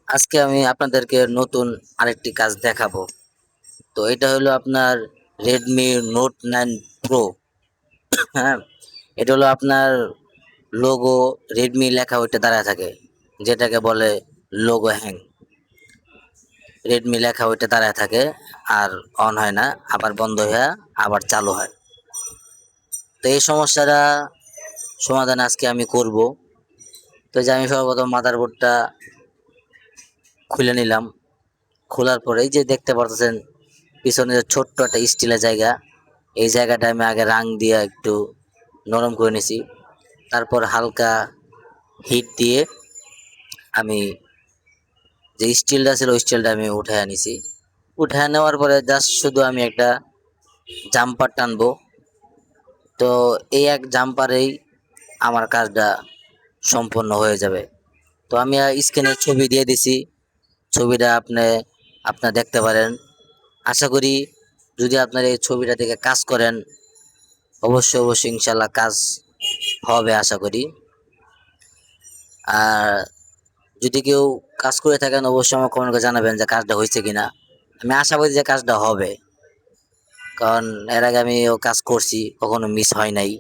আজকে আমি আপনাদেরকে নতুন আরেকটি কাজ দেখাবো। তো এটা হলো আপনার রেডমি নোট 9 প্রো। হ্যাঁ, এটা হলো আপনার লোগো রেডমি লেখা ওইটা দাঁড়ায় থাকে, যেটাকে বলে লোগো হ্যাং। রেডমি লেখা ওইটা দাঁড়ায় থাকে আর অন হয় না, আবার বন্ধ হয়ে আবার চালু হয়। তো এই সমস্যাটা সমাধান আজকে আমি করব। তো যে আমি সর্বপ্রথম মাদারবোর্ডটা খুলে নিলাম। খোলার পরে এই যে দেখতে পারতেছেন পিছনে যে ছোট্ট একটা স্টিলের জায়গা, এই জায়গাটা আমি আগে রাং দিয়ে একটু নরম করে নিছি। তারপর হালকা হিট দিয়ে আমি যে স্টিলটা ছিল ওই স্টিলটা আমি উঠায় নিছি। উঠায় নেওয়ার পরে জাস্ট শুধু আমি একটা জাম্পার টানবো। তো এই এক জাম্পারেই আমার কাজটা সম্পন্ন হয়ে যাবে। তো আমি স্ক্রিনে ছবি দিয়ে দিছি, ছবিটা আপনার দেখতে পারেন। আশা করি যদি আপনার এই ছবিটা দেখে কাজ করেন, অবশ্যই অবশ্যই ইনশাল্লাহ কাজ হবে আশা করি। আর যদি কেউ কাজ করে থাকেন অবশ্যই আমার কমেন্ট করে জানাবেন যে কাজটা হয়েছে কিনা। আমি আশাবাদী যে কাজটা হবে, কারণ এর আগে আমিও কাজ করছি, কখনো মিস হয় নাই।